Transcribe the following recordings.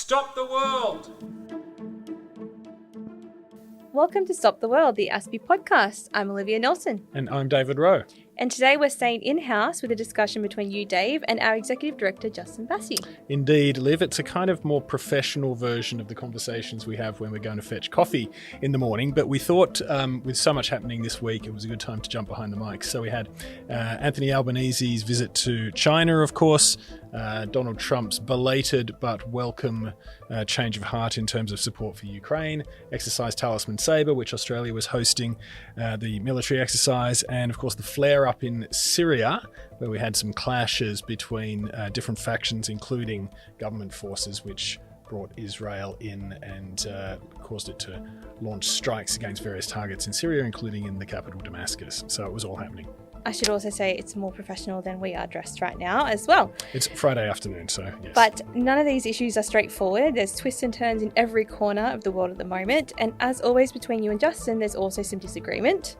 Stop the world! Welcome to Stop the World, the ASPI podcast. I'm Olivia Nelson. And I'm David Wroe. And today we're staying in-house with a discussion between you, Dave, and our Executive Director, Justin Bassi. Indeed, Liv. It's a kind of more professional version of the conversations we have when we're going to fetch coffee in the morning. But we thought with so much happening this week, it was a good time to jump behind the mics. So we had Anthony Albanese's visit to China, of course, Donald Trump's belated but welcome change of heart in terms of support for Ukraine, Exercise Talisman Sabre, which Australia was hosting, the military exercise, and of course the flare-up in Syria, where we had some clashes between different factions, including government forces, which brought Israel in and caused it to launch strikes against various targets in Syria, including in the capital Damascus. So it was all happening. I should also say it's more professional than we are dressed right now as well. It's Friday afternoon, so yes. But none of these issues are straightforward. There's twists and turns in every corner of the world at the moment. And as always, between you and Justin, there's also some disagreement,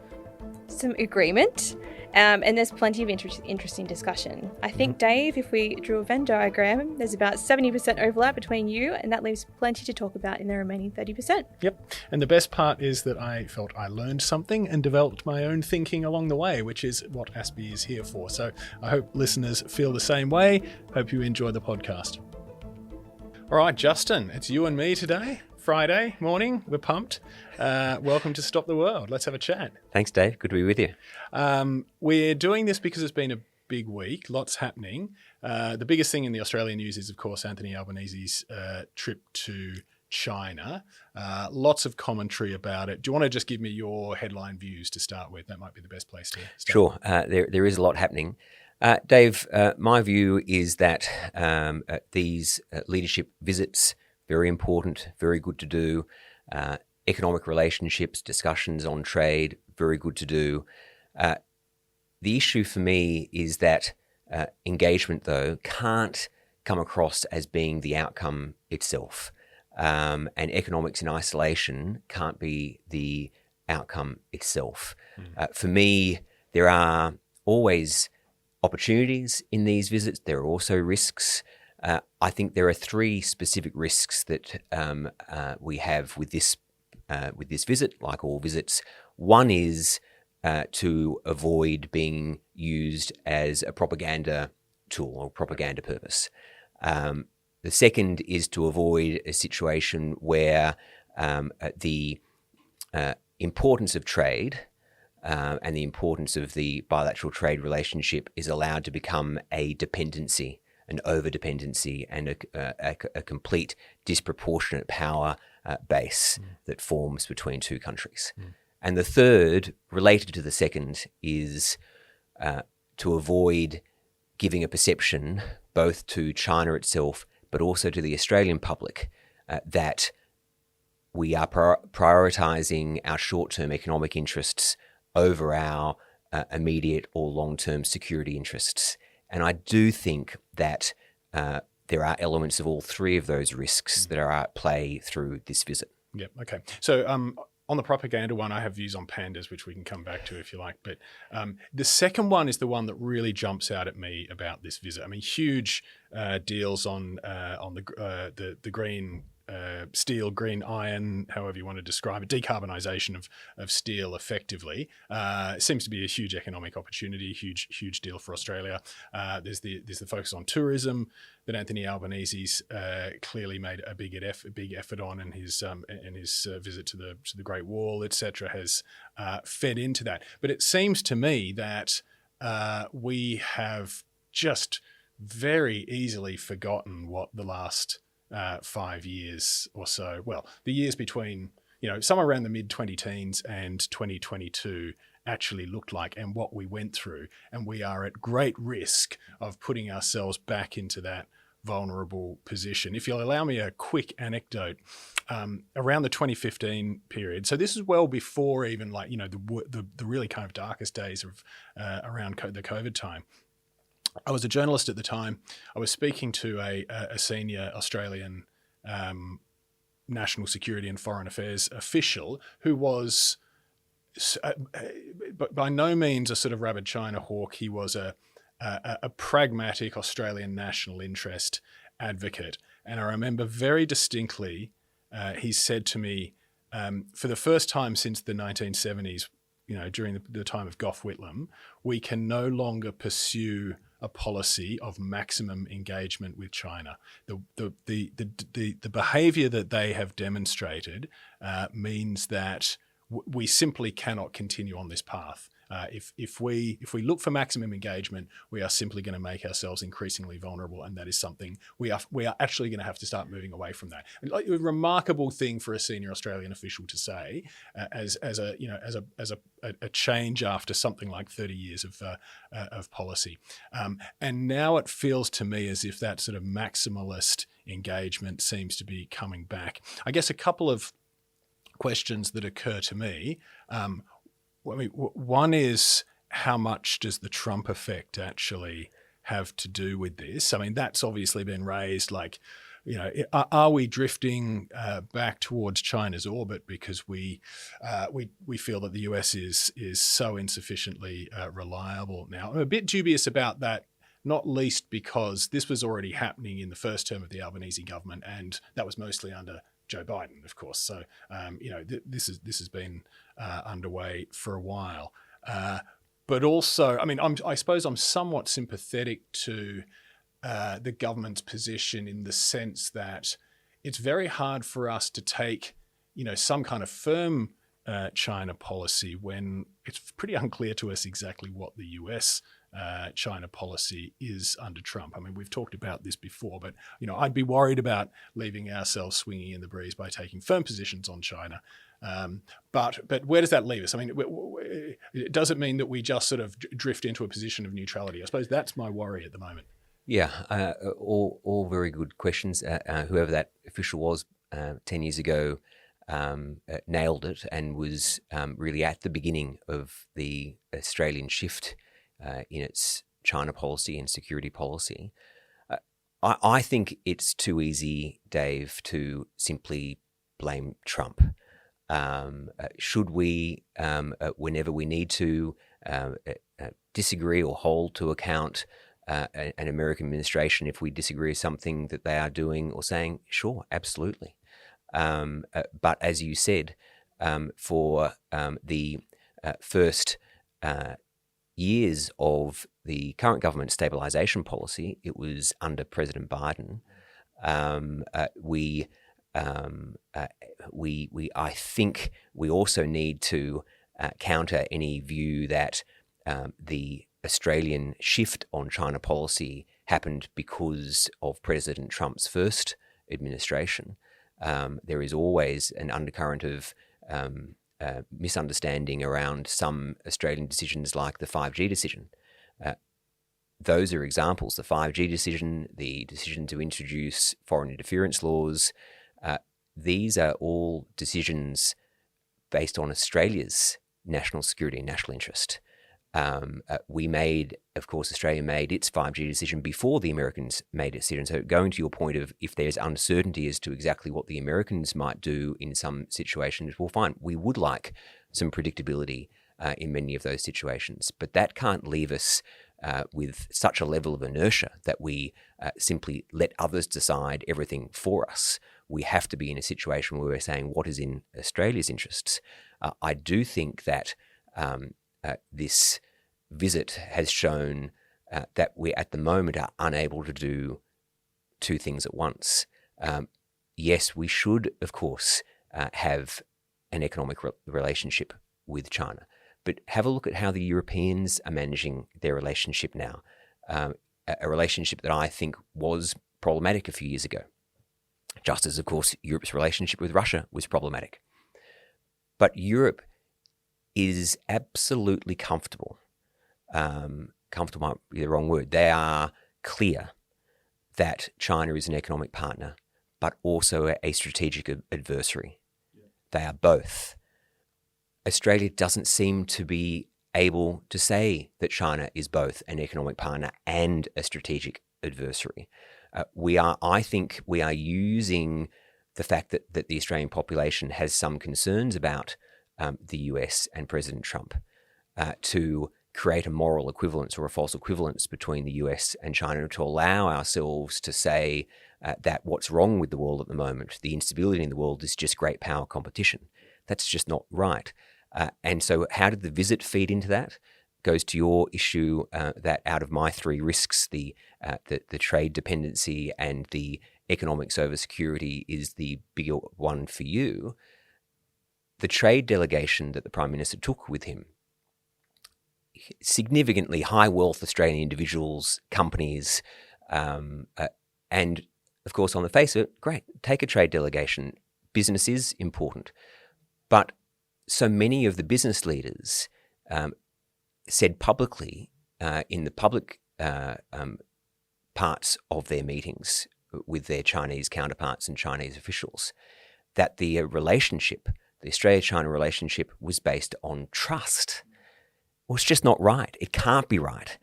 some agreement, and there's plenty of interesting discussion. I think, Dave, if we drew a Venn diagram, there's about 70% overlap between you, and that leaves plenty to talk about in the remaining 30%. Yep. And the best part is that I felt I learned something and developed my own thinking along the way, which is what ASPI is here for. So I hope listeners feel the same way. Hope you enjoy the podcast. All right, Justin, it's you and me today. Friday morning, we're pumped. Welcome to Stop the World. Let's have a chat. Thanks, Dave. Good to be with you. We're doing this because it's been a big week, lots happening. The biggest thing in the Australian news is, of course, Anthony Albanese's trip to China. Lots of commentary about it. Do you want to just give me your headline views to start with? That might be the best place to start. Sure. There is a lot happening. Dave, my view is that these leadership visits, very important, very good to do. Economic relationships, discussions on trade, very good to do. The issue for me is that engagement, though, can't come across as being the outcome itself. And economics in isolation can't be the outcome itself. For me, there are always opportunities in these visits. There are also risks. I think there are three specific risks that we have with this visit, like all visits. One is to avoid being used as a propaganda tool or propaganda purpose. The second is to avoid a situation where the importance of trade and the importance of the bilateral trade relationship is allowed to become a dependency, an over-dependency, and a complete disproportionate power base that forms between two countries. And the third, related to the second, is to avoid giving a perception, both to China itself, but also to the Australian public, that we are prioritising our short-term economic interests over our immediate or long-term security interests. And I do think that there are elements of all three of those risks that are at play through this visit. Yep. Okay. So on the propaganda one, I have views on pandas, which we can come back to if you like. But the second one is the one that really jumps out at me about this visit. I mean, huge deals on the green steel, green iron, however you want to describe it, decarbonisation of steel effectively. It seems to be a huge economic opportunity, huge deal for Australia. There's the focus on tourism that Anthony Albanese's clearly made a big effort on, and his visit to the Great Wall, etc., has fed into that. But it seems to me that we have just very easily forgotten what the last 5 years or so, well, the years between, somewhere around the mid-2010s and 2022 actually looked like, and what we went through. And we are at great risk of putting ourselves back into that vulnerable position. If you'll allow me a quick anecdote, around the 2015 period, so this is well before even the really kind of darkest days of around the COVID time. I was a journalist at the time. I was speaking to a senior Australian national security and foreign affairs official who was by no means a sort of rabid China hawk. He was a pragmatic Australian national interest advocate. And I remember very distinctly, he said to me, for the first time since the 1970s, during the time of Gough Whitlam, we can no longer pursue a policy of maximum engagement with China. The behaviour that they have demonstrated means that we simply cannot continue on this path. If we look for maximum engagement, we are simply going to make ourselves increasingly vulnerable, and that is something we are actually going to have to start moving away from that. A remarkable thing for a senior Australian official to say, as a change after something like 30 years of policy, and now it feels to me as if that sort of maximalist engagement seems to be coming back. I guess a couple of questions that occur to me. One is, how much does the Trump effect actually have to do with this? I mean, that's obviously been raised, like, are we drifting back towards China's orbit because we feel that the US is so insufficiently reliable now? I'm a bit dubious about that, not least because this was already happening in the first term of the Albanese government, and that was mostly under Joe Biden, of course. So, this has been underway for a while. But also, I mean, I suppose I'm somewhat sympathetic to the government's position in the sense that it's very hard for us to take, some kind of firm China policy when it's pretty unclear to us exactly what the US China policy is under Trump. I mean, we've talked about this before, but I'd be worried about leaving ourselves swinging in the breeze by taking firm positions on China. But where does that leave us? I mean, does it mean that we just sort of drift into a position of neutrality? I suppose that's my worry at the moment. Yeah, all very good questions. Whoever that official was 10 years ago nailed it and was really at the beginning of the Australian shift in its China policy and security policy. I think it's too easy, Dave, to simply blame Trump. Should we, whenever we need to, disagree or hold to account an American administration if we disagree with something that they are doing or saying? Sure, absolutely. But as you said, for the first years of the current government stabilisation policy, it was under President Biden. I think we also need to counter any view that the Australian shift on China policy happened because of President Trump's first administration. There is always an undercurrent of misunderstanding around some Australian decisions, like the 5G decision. Those are examples. The 5G decision, the decision to introduce foreign interference laws, these are all decisions based on Australia's national security and national interest. Australia made its 5G decision before the Americans made its decision. So going to your point of, if there's uncertainty as to exactly what the Americans might do in some situations, well, fine, we would like some predictability in many of those situations. But that can't leave us with such a level of inertia that we simply let others decide everything for us. We have to be in a situation where we're saying what is in Australia's interests. I do think that this visit has shown that we at the moment are unable to do two things at once. Yes, we should, of course, have an economic relationship with China, but have a look at how the Europeans are managing their relationship now, a relationship that I think was problematic a few years ago, just as, of course, Europe's relationship with Russia was problematic. But Europe is absolutely comfortable. Comfortable might be the wrong word. They are clear that China is an economic partner, but also a strategic adversary. Yeah. They are both. Australia doesn't seem to be able to say that China is both an economic partner and a strategic adversary. I think we are using the fact that the Australian population has some concerns about the US and President Trump to create a moral equivalence or a false equivalence between the US and China, to allow ourselves to say that what's wrong with the world at the moment, the instability in the world, is just great power competition. That's just not right. And so how did the visit feed into that? Goes to your issue that out of my three risks, the trade dependency and the economics over security is the bigger one for you. The trade delegation that the Prime Minister took with him, significantly high wealth Australian individuals, companies, and of course on the face of it, great, take a trade delegation. Business is important. But so many of the business leaders said publicly in the public parts of their meetings with their Chinese counterparts and Chinese officials that the relationship, the Australia-China relationship, was based on trust. Well, it's just not right. It can't be right.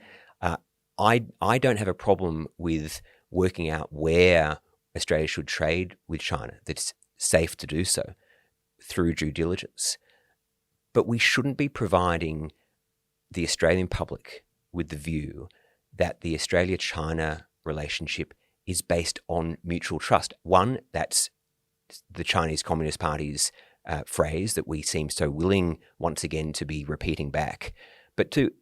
I don't have a problem with working out where Australia should trade with China, that's safe to do so through due diligence. But we shouldn't be providing the Australian public with the view that the Australia-China relationship is based on mutual trust. One, that's the Chinese Communist Party's phrase that we seem so willing once again to be repeating back. But two,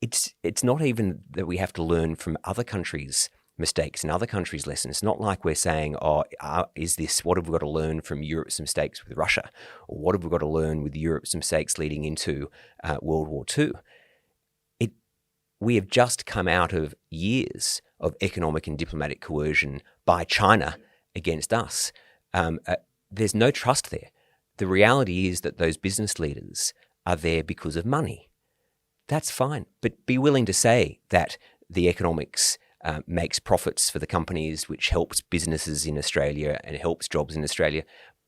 it's not even that we have to learn from other countries' mistakes and other countries' lessons. It's not like we're saying, what have we got to learn from Europe's mistakes with Russia? Or what have we got to learn with Europe's mistakes leading into World War II? We have just come out of years of economic and diplomatic coercion by China against us. There's no trust there. The reality is that those business leaders are there because of money. That's fine, but be willing to say that the economics makes profits for the companies, which helps businesses in Australia and helps jobs in Australia.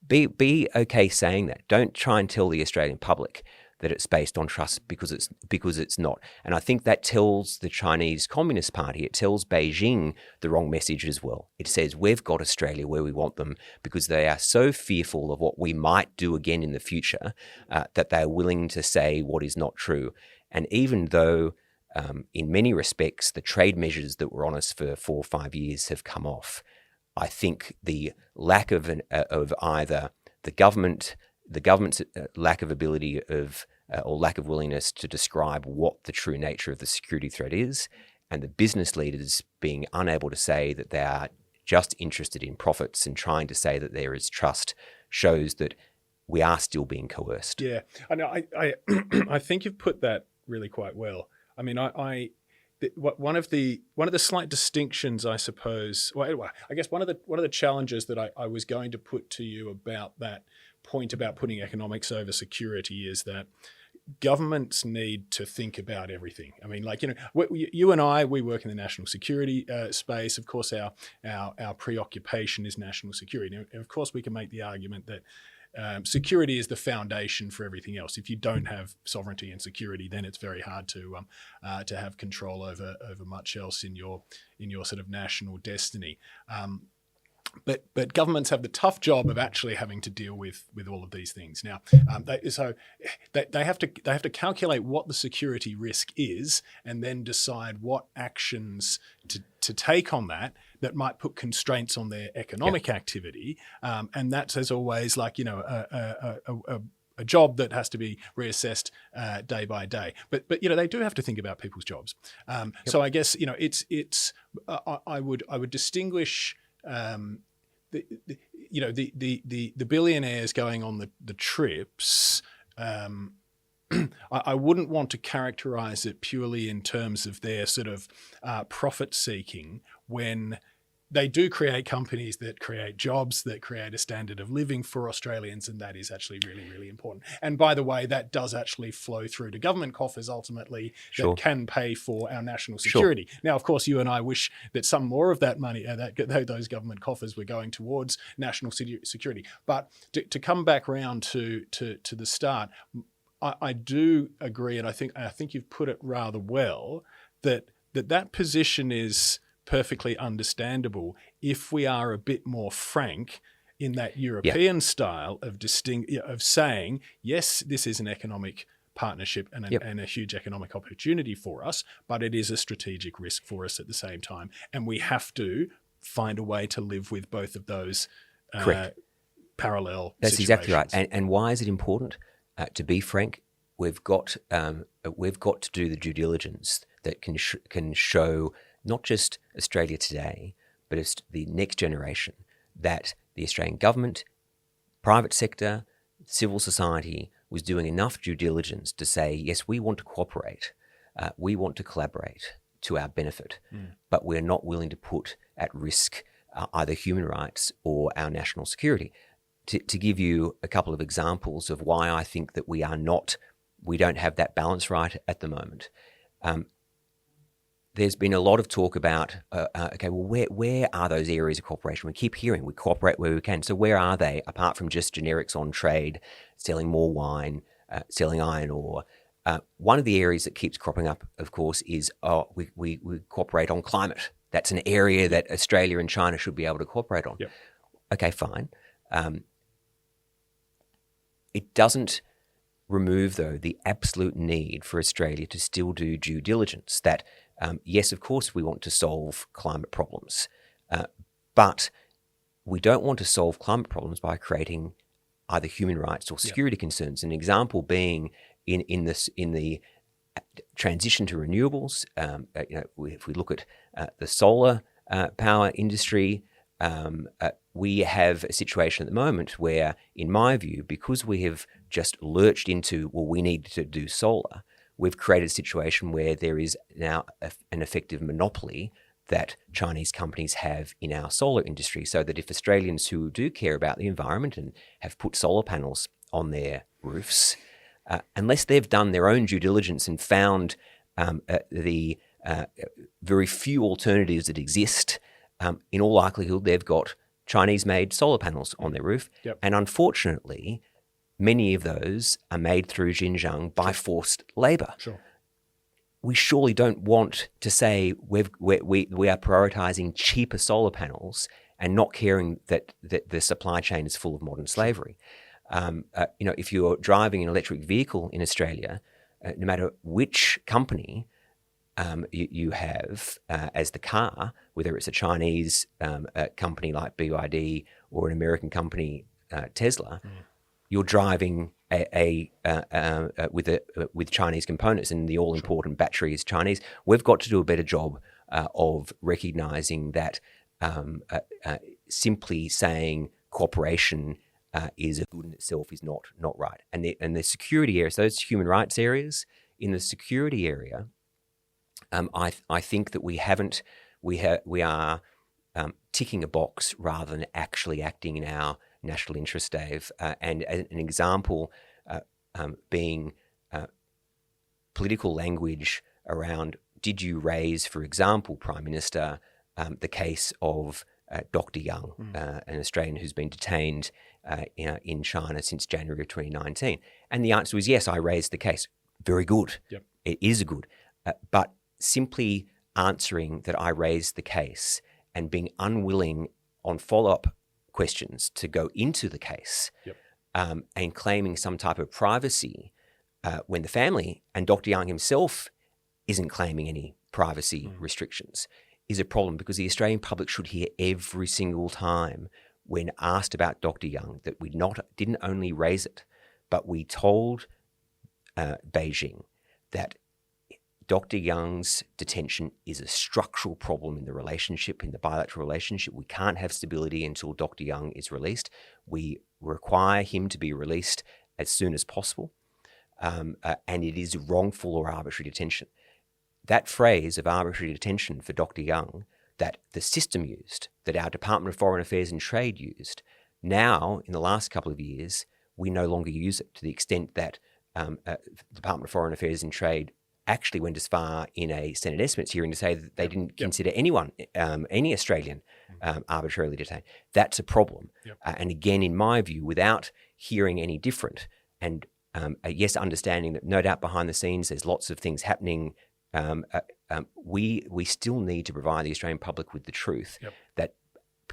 Be okay saying that. Don't try and tell the Australian public that it's based on trust because it's not. And I think that tells the Chinese Communist Party, it tells Beijing the wrong message as well. It says we've got Australia where we want them because they are so fearful of what we might do again in the future that they are willing to say what is not true. And even though in many respects the trade measures that were on us for 4 or 5 years have come off, I think the lack of either the government's lack of ability or lack of willingness to describe what the true nature of the security threat is, and the business leaders being unable to say that they are just interested in profits and trying to say that there is trust, shows that we are still being coerced. Yeah, I know. I think you've put that really quite well. I mean, one of the slight distinctions, I suppose. Well, I guess one of the challenges that I was going to put to you about that point about putting economics over security is that governments need to think about everything. I mean, like, you and I, we work in the national security space. Of course, our preoccupation is national security. And of course, we can make the argument that security is the foundation for everything else. If you don't have sovereignty and security, then it's very hard to have control over much else in your sort of national destiny. But governments have the tough job of actually having to deal with all of these things. Now, they have to calculate what the security risk is, and then decide what actions to take on that might put constraints on their economic activity. And that's, as always, like, a job that has to be reassessed day by day. But they do have to think about people's jobs. So I guess it's I would distinguish. The billionaires going on the trips, I wouldn't want to characterize it purely in terms of their sort of profit seeking, when they do create companies that create jobs, that create a standard of living for Australians, and that is actually really, really important. And by the way, that does actually flow through to government coffers ultimately, Sure. that can pay for our national security. Sure. Now, of course, you and I wish that some more of that money, those government coffers, were going towards national security. But to come back around to the start, I do agree, and I think you've put it rather well, that position is perfectly understandable if we are a bit more frank in that European style of saying, yes, this is an economic partnership and a huge economic opportunity for us, but it is a strategic risk for us at the same time. And we have to find a way to live with both of those Correct. Parallel That's situations. exactly right. And why is it important? To be frank, we've got to do the due diligence that can show not just Australia today, but it's the next generation, that the Australian government, private sector, civil society was doing enough due diligence to say, yes, we want to cooperate, we want to collaborate to our benefit, but we're not willing to put at risk either human rights or our national security. To give you a couple of examples of why I think that we don't have that balance right at the moment. There's been a lot of talk about, where are those areas of cooperation? We keep hearing we cooperate where we can. So where are they, apart from just generics on trade, selling more wine, selling iron ore? One of the areas that keeps cropping up, of course, is we cooperate on climate. That's an area that Australia and China should be able to cooperate on. Yep. Okay, fine. It doesn't remove, though, the absolute need for Australia to still do due diligence. That, yes, of course, we want to solve climate problems, but we don't want to solve climate problems by creating either human rights or security concerns. An example being in the transition to renewables. If we look at the solar power industry, we have a situation at the moment where, in my view, because we have just lurched into, we need to do solar, we've created a situation where there is now an effective monopoly that Chinese companies have in our solar industry, so that if Australians who do care about the environment and have put solar panels on their roofs, unless they've done their own due diligence and found the very few alternatives that exist, in all likelihood, they've got Chinese-made solar panels on their roof. Yep. And unfortunately, many of those are made through Xinjiang by forced labour. Sure. We surely don't want to say we are prioritising cheaper solar panels and not caring that the supply chain is full of modern slavery. If you're driving an electric vehicle in Australia, no matter which company you have as the car, whether it's a Chinese company like BYD or an American company, Tesla, you're driving with Chinese components, and the all-important battery is Chinese. We've got to do a better job of recognising that simply saying cooperation is a good in itself is not right. And the security areas, those human rights areas, in the security area, I think that we are ticking a box rather than actually acting in our national interest, Dave. And an example being political language around, did you raise, for example, Prime Minister, the case of Dr. Young, an Australian who's been detained in China since January of 2019? And the answer was yes, I raised the case. Very good. Yep. It is good. But simply answering that I raised the case and being unwilling on follow-up questions to go into the case, and claiming some type of privacy when the family and Dr. Young himself isn't claiming any privacy restrictions, is a problem, because the Australian public should hear every single time when asked about Dr. Young that we didn't only raise it, but we told Beijing that Dr. Young's detention is a structural problem in the relationship, in the bilateral relationship. We can't have stability until Dr. Young is released. We require him to be released as soon as possible, and it is wrongful or arbitrary detention. That phrase of arbitrary detention for Dr. Young that the system used, that our Department of Foreign Affairs and Trade used, now, in the last couple of years, we no longer use it, to the extent that the Department of Foreign Affairs and Trade actually went as far in a Senate estimates hearing to say that they didn't consider anyone, any Australian, arbitrarily detained. That's a problem. And again, in my view, without hearing any different, and yes, understanding that no doubt behind the scenes there's lots of things happening, we still need to provide the Australian public with the truth that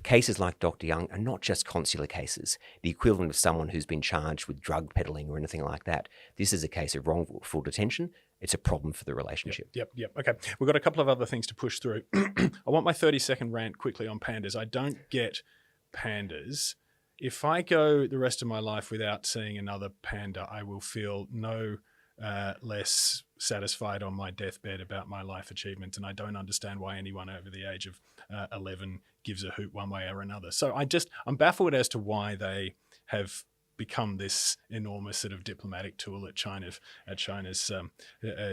cases like Dr. Young are not just consular cases, the equivalent of someone who's been charged with drug peddling or anything like that. This is a case of wrongful detention. It's a problem for the relationship. Yep. Okay. We've got a couple of other things to push through. I want my 30-second rant quickly on pandas. I don't get pandas. If I go the rest of my life without seeing another panda, I will feel no less satisfied on my deathbed about my life achievement, and I don't understand why anyone over the age of 11 gives a hoot one way or another. So I'm baffled as to why they have become this enormous sort of diplomatic tool at China's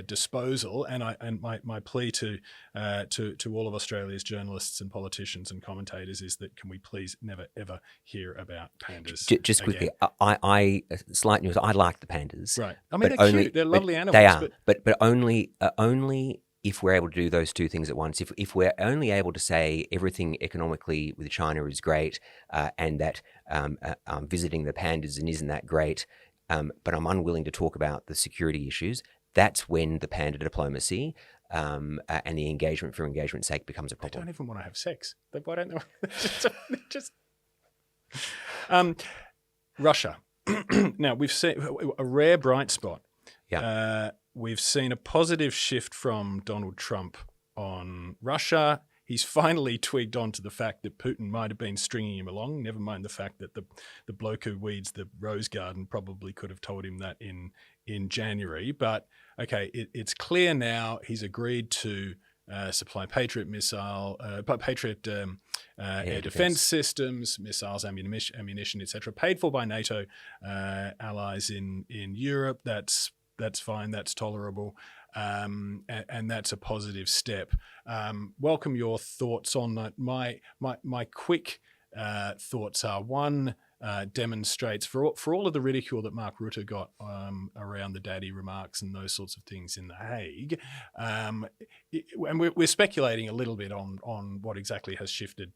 disposal. And my plea to all of Australia's journalists and politicians and commentators is that can we please never ever hear about pandas? Just quickly, I slight news. I like the pandas. Right. I mean, they're cute. They're lovely animals. They are, but only if we're able to do those two things at once. If we're only able to say everything economically with China is great, and that I'm visiting the pandas and isn't that great, but I'm unwilling to talk about the security issues, that's when the panda diplomacy and the engagement for engagement's sake becomes a problem. They don't even want to have sex. Why don't they? just Russia. Now, we've seen a rare bright spot. Yeah. We've seen a positive shift from Donald Trump on Russia. He's finally twigged on to the fact that Putin might have been stringing him along, never mind the fact that the bloke who weeds the rose garden probably could have told him that in January. But, okay, it's clear now he's agreed to supply Patriot air defense systems, missiles, ammunition, etc., paid for by NATO allies in Europe. That's fine. That's tolerable, and that's a positive step. Welcome your thoughts on that. My quick thoughts are: one, demonstrates for all of the ridicule that Mark Rutte got around the daddy remarks and those sorts of things in The Hague, and we're speculating a little bit on what exactly has shifted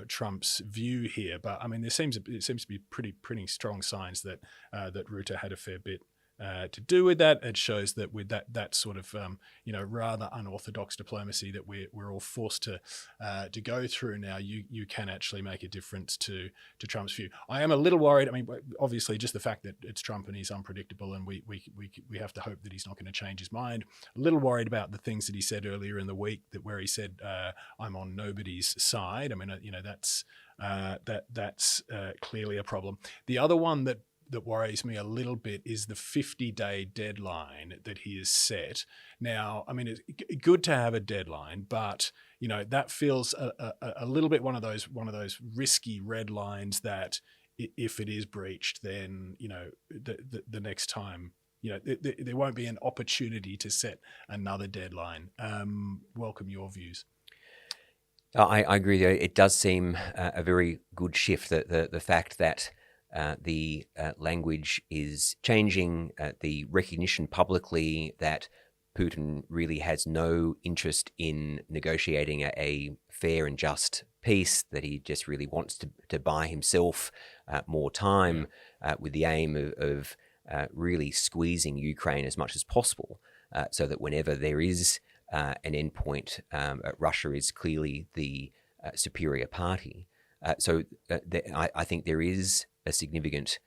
Trump's view here. But I mean, it seems to be pretty strong signs that Rutte had a fair bit to do with that. It shows that with that sort of rather unorthodox diplomacy that we're all forced to go through now, you can actually make a difference to Trump's view. I am a little worried. I mean, obviously, just the fact that it's Trump and he's unpredictable, and we have to hope that he's not going to change his mind. A little worried about the things that he said earlier in the week, where he said, "I'm on nobody's side." I mean, that's clearly a problem. The other one that worries me a little bit is the 50-day deadline that he has set. Now, I mean, it's good to have a deadline, but that feels a little bit one of those risky red lines that if it is breached, then the next time there won't be an opportunity to set another deadline. Welcome your views. I agree. It does seem a very good shift. The fact that the language is changing, the recognition publicly that Putin really has no interest in negotiating a fair and just peace, that he just really wants to buy himself more time with the aim of really squeezing Ukraine as much as possible, so that whenever there is an endpoint, Russia is clearly the superior party. I think there is a significant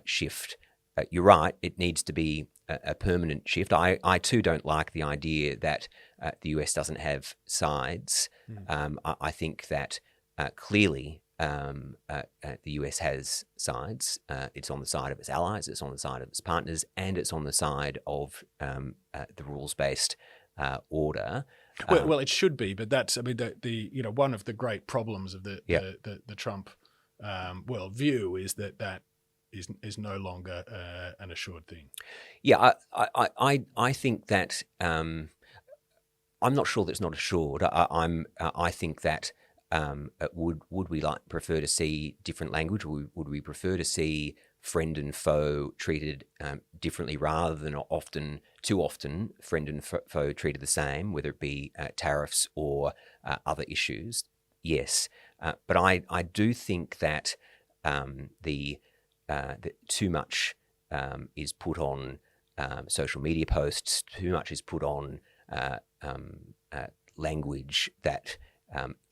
shift. You're right, it needs to be a permanent shift. I too don't like the idea that the US doesn't have sides. I think that clearly the US has sides. It's on the side of its allies, it's on the side of its partners, and it's on the side of the rules-based order. Well, it should be, but that's, I mean, the one of the great problems of the Trump worldview is that is no longer an assured thing. Yeah, I think that I'm not sure that it's not assured. I think that would we prefer to see different language? Would we prefer to see friend and foe treated differently, rather than too often friend and foe treated the same, whether it be tariffs or other issues? Yes, but I do think that that too much is put on social media posts. Too much is put on language that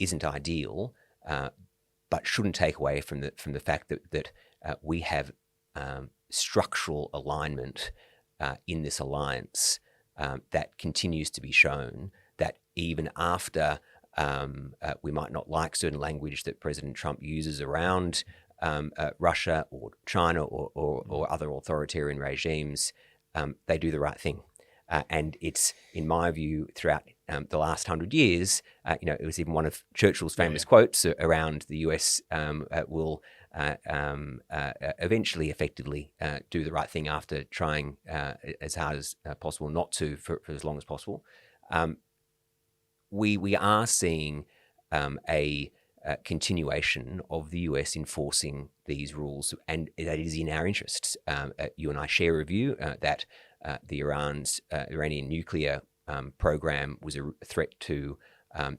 isn't ideal. but shouldn't take away from the fact that we have structural alignment in this alliance that continues to be shown, that even after we might not like certain language that President Trump uses around Russia or China or other authoritarian regimes, they do the right thing. And it's, in my view, throughout the last 100 years, it was even one of Churchill's famous quotes around the US will eventually effectively do the right thing after trying as hard as possible not to for as long as possible. We are seeing a continuation of the US enforcing these rules, and that is in our interests. You and I share a view that the Iranian nuclear program was a threat to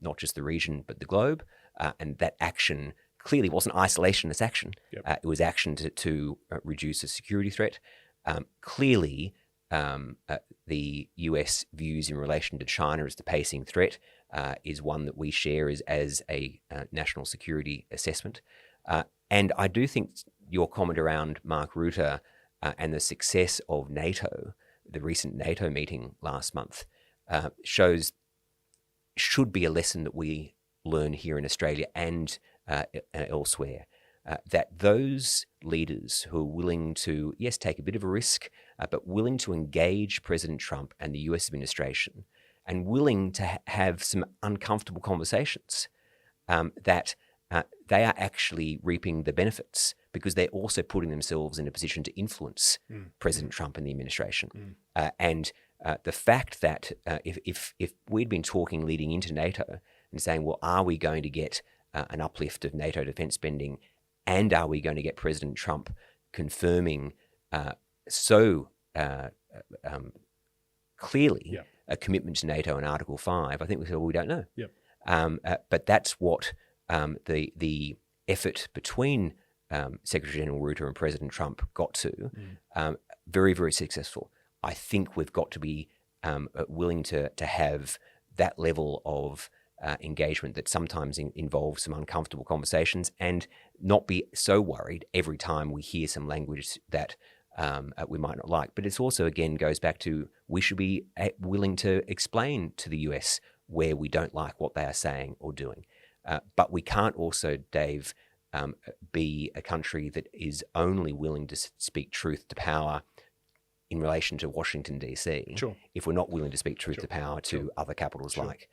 not just the region but the globe, and that action clearly wasn't isolationist action. Yep. It was action to reduce a security threat. Clearly, the US views in relation to China as the pacing threat is one that we share as a national security assessment. And I do think your comment around Mark Rutte and the success of NATO, the recent NATO meeting last month, should be a lesson that we learn here in Australia and elsewhere. That those leaders who are willing to, yes, take a bit of a risk, but willing to engage President Trump and the US administration and willing to have some uncomfortable conversations, that they are actually reaping the benefits because they're also putting themselves in a position to influence President Trump and the administration. And the fact that if we'd been talking leading into NATO and saying, well, are we going to get an uplift of NATO defense spending, and are we going to get President Trump confirming clearly a commitment to NATO in Article 5? I think we said, well, we don't know. Yep. But that's what the effort between Secretary General Rutte and President Trump got to. Very, very successful. I think we've got to be willing to have that level of engagement that sometimes involves some uncomfortable conversations, and not be so worried every time we hear some language that we might not like. But it's also, again, goes back to we should be willing to explain to the US where we don't like what they are saying or doing. But we can't also, Dave, be a country that is only willing to speak truth to power in relation to Washington, D.C., if we're not willing to speak truth to power to other capitals like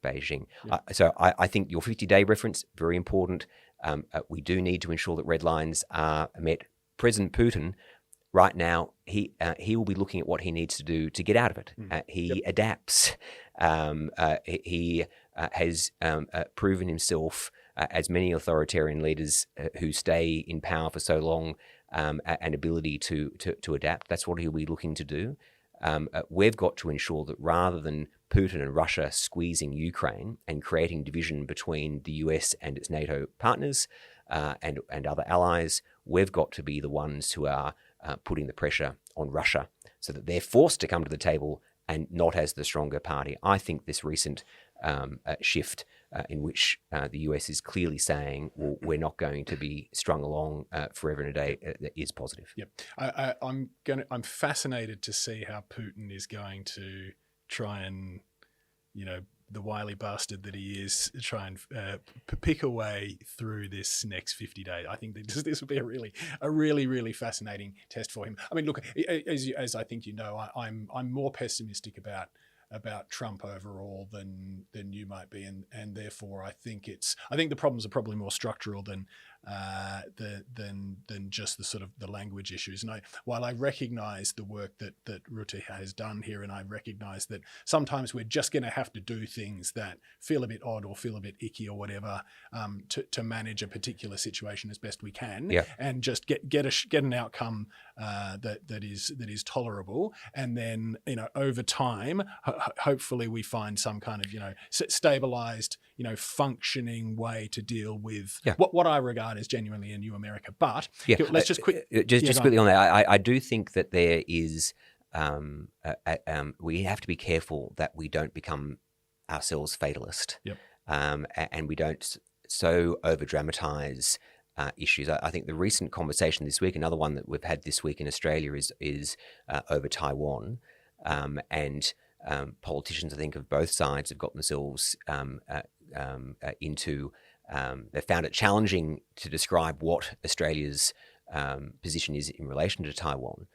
Beijing. So I think your 50-day reference, very important. We do need to ensure that red lines are met. President Putin, right now, he will be looking at what he needs to do to get out of it. He adapts. He has proven himself, as many authoritarian leaders who stay in power for so long, an ability to adapt. That's what he'll be looking to do. We've got to ensure that rather than Putin and Russia squeezing Ukraine and creating division between the US and its NATO partners and other allies, we've got to be the ones who are putting the pressure on Russia so that they're forced to come to the table and not as the stronger party. I think this recent shift in which the US is clearly saying, well, we're not going to be strung along forever and a day is positive. Yep. I'm fascinated to see how Putin is going to try and, the wily bastard that he is, try and pick a way through this next 50 days. I think that this will be a really fascinating test for him. I mean, look, as I think I'm more pessimistic about Trump overall than you might be, and therefore I think the problems are probably more structural than just the sort of the language issues. And while I recognise the work that Rutte has done here, and I recognise that sometimes we're just going to have to do things that feel a bit odd or feel a bit icky or whatever to manage a particular situation as best we can, and just get an outcome that is tolerable, and then over time hopefully we find some kind of stabilized functioning way to deal with what I regard as genuinely a new America. But let's just quickly on that. I do think that there is we have to be careful that we don't become ourselves fatalist, and we don't so over-dramatise issues. I think the recent conversation this week, another one that we've had this week in Australia, is over Taiwan, and politicians, I think, of both sides have gotten themselves into. They found it challenging to describe what Australia's position is in relation to Taiwan.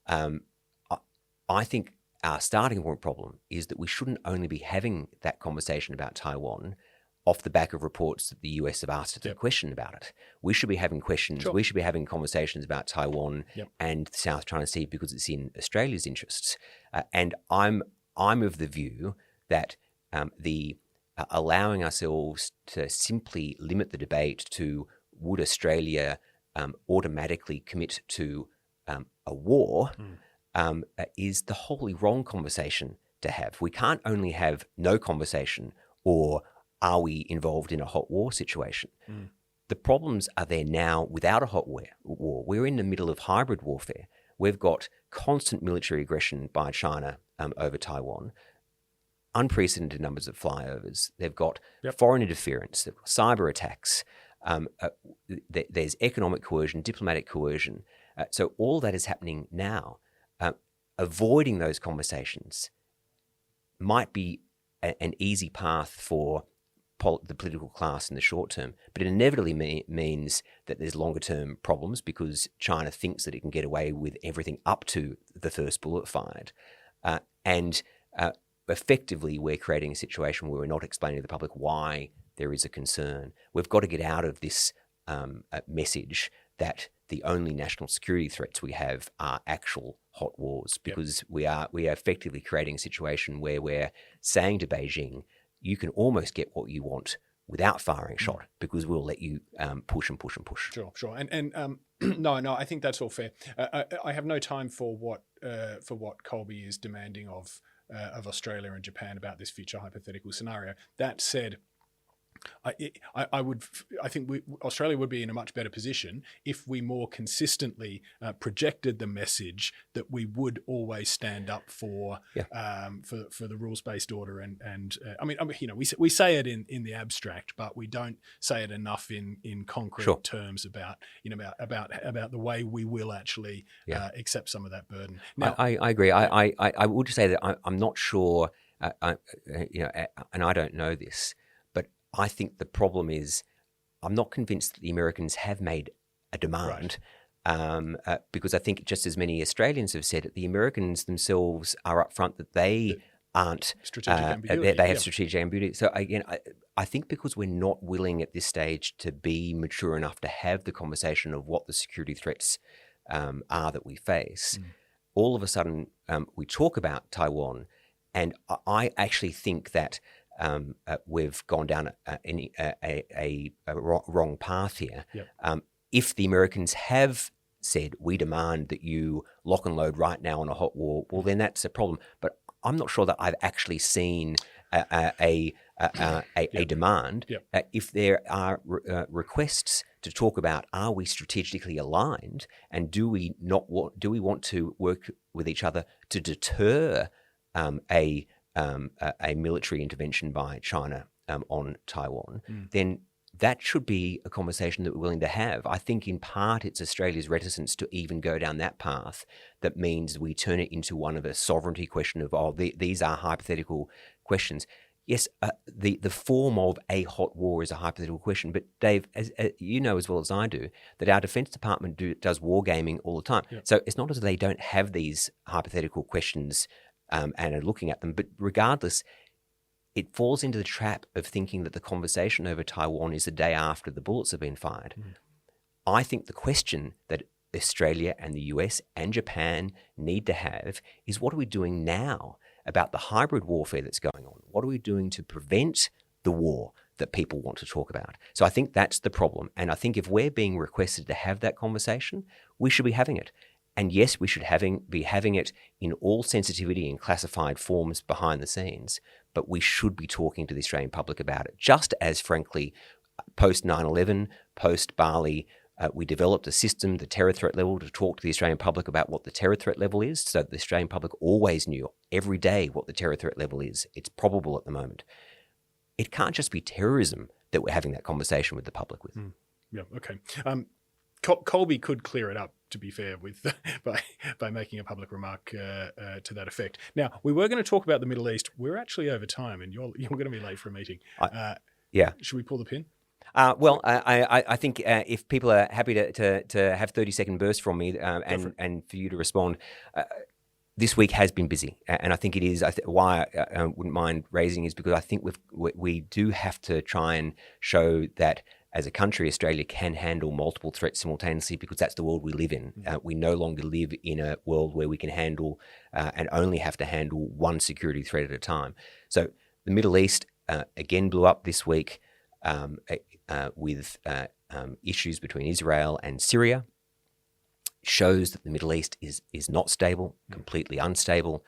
I think our starting point problem is that we shouldn't only be having that conversation about Taiwan off the back of reports that the US have asked us a question about it. We should be having questions. Sure. We should be having conversations about Taiwan and the South China Sea because it's in Australia's interests. And I'm of the view that the allowing ourselves to simply limit the debate to would Australia automatically commit to a war is the wholly wrong conversation to have. We can't only have no conversation or are we involved in a hot war situation. The problems are there now without a hot war. We're in the middle of hybrid warfare. We've got constant military aggression by China over Taiwan, unprecedented numbers of flyovers. They've got foreign interference, they've got cyber attacks. There's economic coercion, diplomatic coercion. So all that is happening now. Avoiding those conversations might be an easy path for the political class in the short term, but it inevitably means that there's longer term problems because China thinks that it can get away with everything up to the first bullet fired. And effectively, we're creating a situation where we're not explaining to the public why there is a concern. We've got to get out of this message that the only national security threats we have are actual hot wars, because we are effectively creating a situation where we're saying to Beijing, you can almost get what you want without firing a shot because we'll let you push and push and push. Sure. And no, I think that's all fair. I have no time for what Colby is demanding of Australia and Japan about this future hypothetical scenario. That said, I think Australia would be in a much better position if we more consistently projected the message that we would always stand up for the rules-based order and I mean we say it in the abstract, but we don't say it enough in concrete terms about the way we will actually accept some of that burden. Now, I agree. I would say that I'm not sure, and I don't know this. I think the problem is I'm not convinced that the Americans have made a demand because I think just as many Australians have said it, the Americans themselves are upfront that they aren't strategic ambiguity. They have strategic ambiguity. So again, I think because we're not willing at this stage to be mature enough to have the conversation of what the security threats are that we face, all of a sudden we talk about Taiwan, and I actually think that we've gone down a wrong path here. If the Americans have said, we demand that you lock and load right now on a hot war, well, then that's a problem. But I'm not sure that I've actually seen a demand. If there are requests to talk about, are we strategically aligned, and do we want to work with each other to deter a military intervention by China on Taiwan, then that should be a conversation that we're willing to have. I think in part it's Australia's reticence to even go down that path that means we turn it into one of a sovereignty question of, these are hypothetical questions. Yes, the form of a hot war is a hypothetical question, but Dave, as you know as well as I do, that our Defence Department does wargaming all the time. So it's not as though they don't have these hypothetical questions and are looking at them. But regardless, it falls into the trap of thinking that the conversation over Taiwan is the day after the bullets have been fired. I think the question that Australia and the US and Japan need to have is, what are we doing now about the hybrid warfare that's going on? What are we doing to prevent the war that people want to talk about? So I think that's the problem. And I think if we're being requested to have that conversation, we should be having it. And yes, we should be having it in all sensitivity and classified forms behind the scenes, but we should be talking to the Australian public about it. Just as, frankly, post 9/11, post Bali, we developed a system, the terror threat level, to talk to the Australian public about what the terror threat level is, so that the Australian public always knew every day what the terror threat level is. It's probable at the moment. It can't just be terrorism that we're having that conversation with the public with. Yeah, okay. Colby could clear it up, to be fair, with by making a public remark to that effect. Now, we were going to talk about the Middle East. We're actually over time, and you're going to be late for a meeting. Yeah. Should we pull the pin? I think if people are happy to have 30-second bursts from me and for you to respond, this week has been busy, and I think it is. Why I wouldn't mind raising is because I think we do have to try and show that as a country, Australia can handle multiple threats simultaneously, because that's the world we live in. We no longer live in a world where we can handle and only have to handle one security threat at a time. So the Middle East again blew up this week with issues between Israel and Syria. Shows that the Middle East is not stable, completely unstable.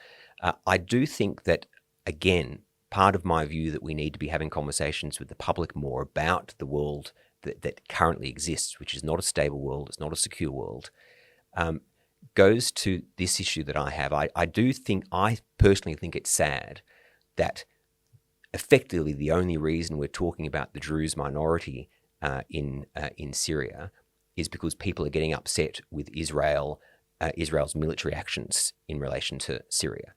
I do think that, again, part of my view that we need to be having conversations with the public more about the world that currently exists, which is not a stable world, it's not a secure world, goes to this issue that I have. I personally think it's sad that effectively the only reason we're talking about the Druze minority in Syria is because people are getting upset with Israel's military actions in relation to Syria.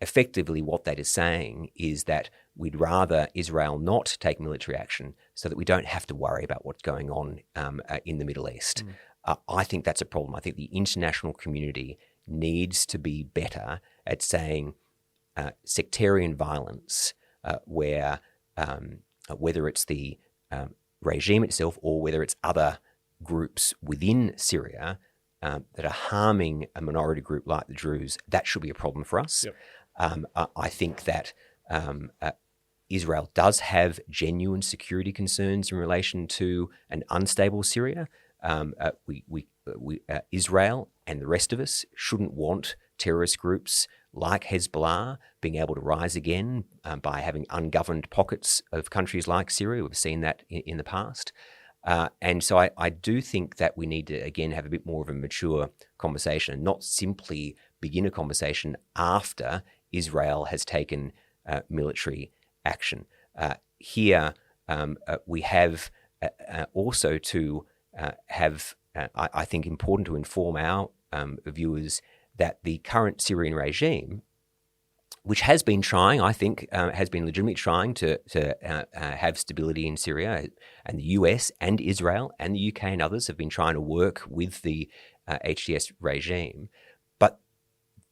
Effectively, what that is saying is that we'd rather Israel not take military action so that we don't have to worry about what's going on in the Middle East. I think that's a problem. I think the international community needs to be better at saying sectarian violence, whether it's the regime itself or whether it's other groups within Syria that are harming a minority group like the Druze, that should be a problem for us. Yep. I think that Israel does have genuine security concerns in relation to an unstable Syria. Israel and the rest of us shouldn't want terrorist groups like Hezbollah being able to rise again by having ungoverned pockets of countries like Syria. We've seen that in the past. And so I do think that we need to, again, have a bit more of a mature conversation and not simply begin a conversation after Israel has taken military action. Here, we have also to have, I think, important to inform our viewers that the current Syrian regime, which has been trying, I think, has been legitimately trying to have stability in Syria, and the US and Israel and the UK and others have been trying to work with the HTS regime, but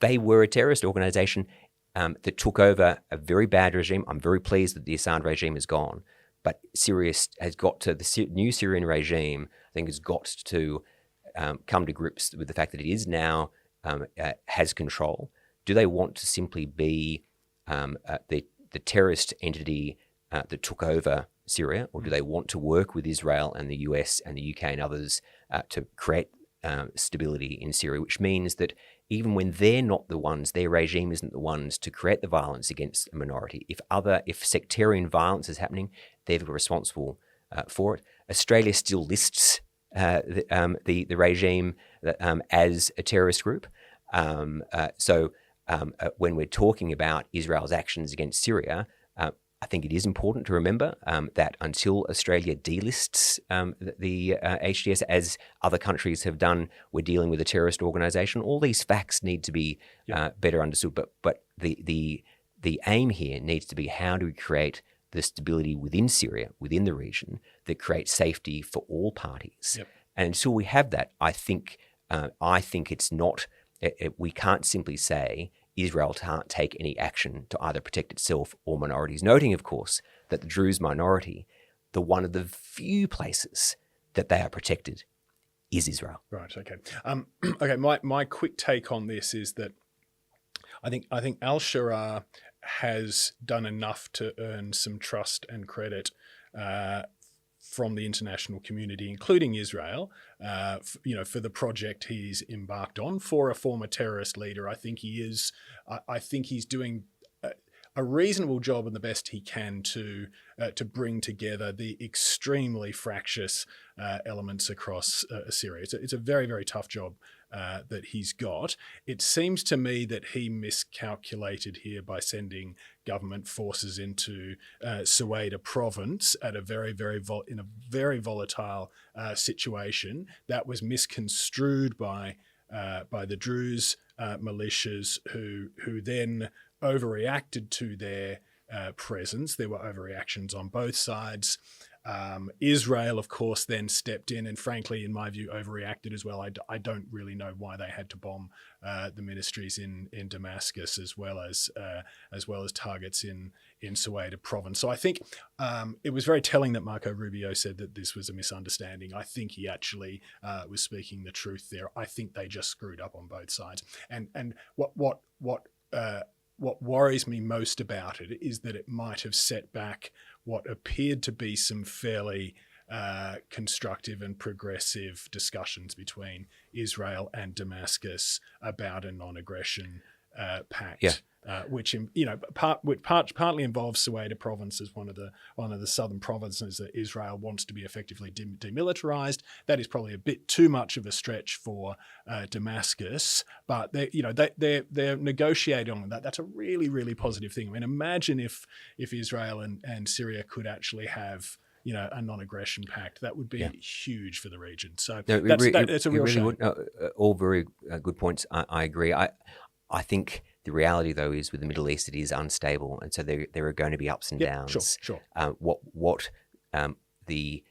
they were a terrorist organization that took over a very bad regime. I'm very pleased that the Assad regime is gone, but Syria has got to, the new Syrian regime, I think, has got to come to grips with the fact that it is now has control. Do they want to simply be the terrorist entity that took over Syria, or do they want to work with Israel and the US and the UK and others to create stability in Syria, which means that even when they're not the ones, their regime isn't the ones to create the violence against a minority. If sectarian violence is happening, they're responsible for it. Australia still lists the regime as a terrorist group. So when we're talking about Israel's actions against Syria, I think it is important to remember that until Australia delists the HTS, as other countries have done, we're dealing with a terrorist organisation. All these facts need to be better understood. But the aim here needs to be, how do we create the stability within Syria, within the region, that creates safety for all parties? Yep. And until we have that, I think it's not. We can't simply say Israel can't take any action to either protect itself or minorities, noting, of course, that the Druze minority, one of the few places that they are protected, is Israel. Right. Okay. Okay. My quick take on this is that I think al-Sharaa has done enough to earn some trust and credit from the international community, including Israel, for the project he's embarked on. For a former terrorist leader, I think he is. I think he's doing a reasonable job and the best he can to bring together the extremely fractious elements across Syria. It's a very, very tough job that he's got. It seems to me that he miscalculated here by sending government forces into Sueda province at a very, in a very volatile situation. That was misconstrued by the Druze militias, who then overreacted to their presence. There were overreactions on both sides. Israel, of course, then stepped in and, frankly, in my view, overreacted as well. I don't really know why they had to bomb the ministries in Damascus as well as targets in Sueda province. So I think it was very telling that Marco Rubio said that this was a misunderstanding. I think he actually was speaking the truth there. I think they just screwed up on both sides. And what worries me most about it is that it might have set back what appeared to be some fairly constructive and progressive discussions between Israel and Damascus about a non-aggression pact, which partly involves Sueda province as one of the southern provinces that Israel wants to be effectively demilitarized. That is probably a bit too much of a stretch for Damascus, but they're negotiating on that. That's a really, really positive thing. I mean, imagine if Israel and Syria could actually have a non-aggression pact. That would be huge for the region. So that's a real shame. All very good points. I agree. I think the reality, though, is with the Middle East, it is unstable, and so there are going to be ups and downs. Sure. What the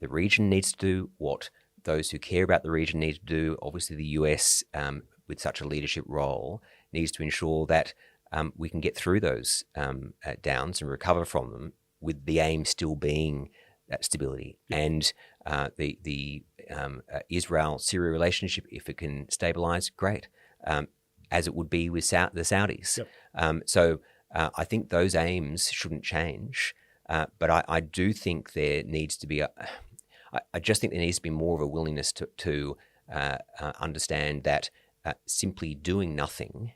region needs to do, what those who care about the region need to do, obviously the US, with such a leadership role, needs to ensure that we can get through those downs and recover from them, with the aim still being stability. And the Israel-Syria relationship, if it can stabilize, great. As it would be with the Saudis. So I think those aims shouldn't change. But I do think there needs to be I just think there needs to be more of a willingness to understand that simply doing nothing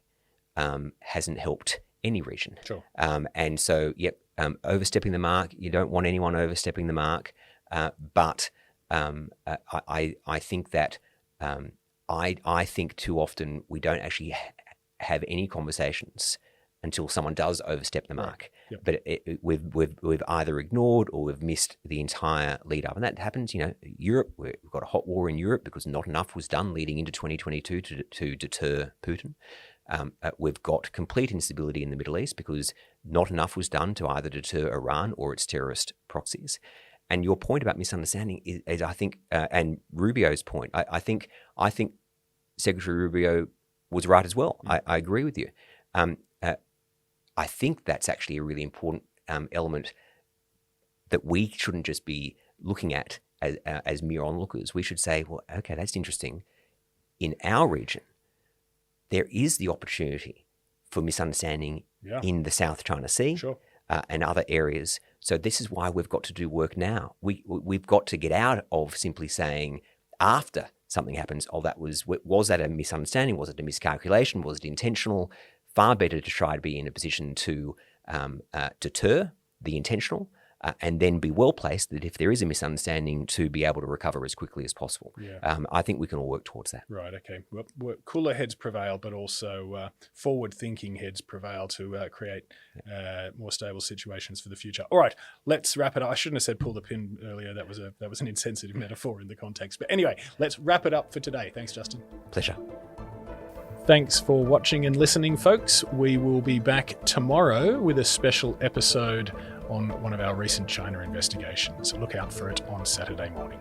hasn't helped any region. Sure. And so, overstepping the mark, you don't want anyone overstepping the mark. But I think that I think too often we don't actually have any conversations until someone does overstep the mark. Right. But we've either ignored or we've missed the entire lead up, and that happens. Europe, we've got a hot war in Europe because not enough was done leading into 2022 to deter Putin. We've got complete instability in the Middle East because not enough was done to either deter Iran or its terrorist proxies. And your point about misunderstanding is I think, and Rubio's point, I think Secretary Rubio was right as well. I agree with you. I think that's actually a really important element that we shouldn't just be looking at as mere onlookers. We should say, well, okay, that's interesting. In our region, there is the opportunity for misunderstanding in the South China Sea and other areas. So this is why we've got to do work now. We've got to get out of simply saying after something happens, was that a misunderstanding? Was it a miscalculation? Was it intentional? Far better to try to be in a position to deter the intentional and then be well placed that if there is a misunderstanding to be able to recover as quickly as possible. I think we can all work towards that. Right, okay. Well, cooler heads prevail, but also forward-thinking heads prevail to create more stable situations for the future. All right, let's wrap it up. I shouldn't have said pull the pin earlier. That was an insensitive metaphor in the context. But anyway, let's wrap it up for today. Thanks, Justin. Pleasure. Thanks for watching and listening, folks. We will be back tomorrow with a special episode on one of our recent China investigations. Look out for it on Saturday morning.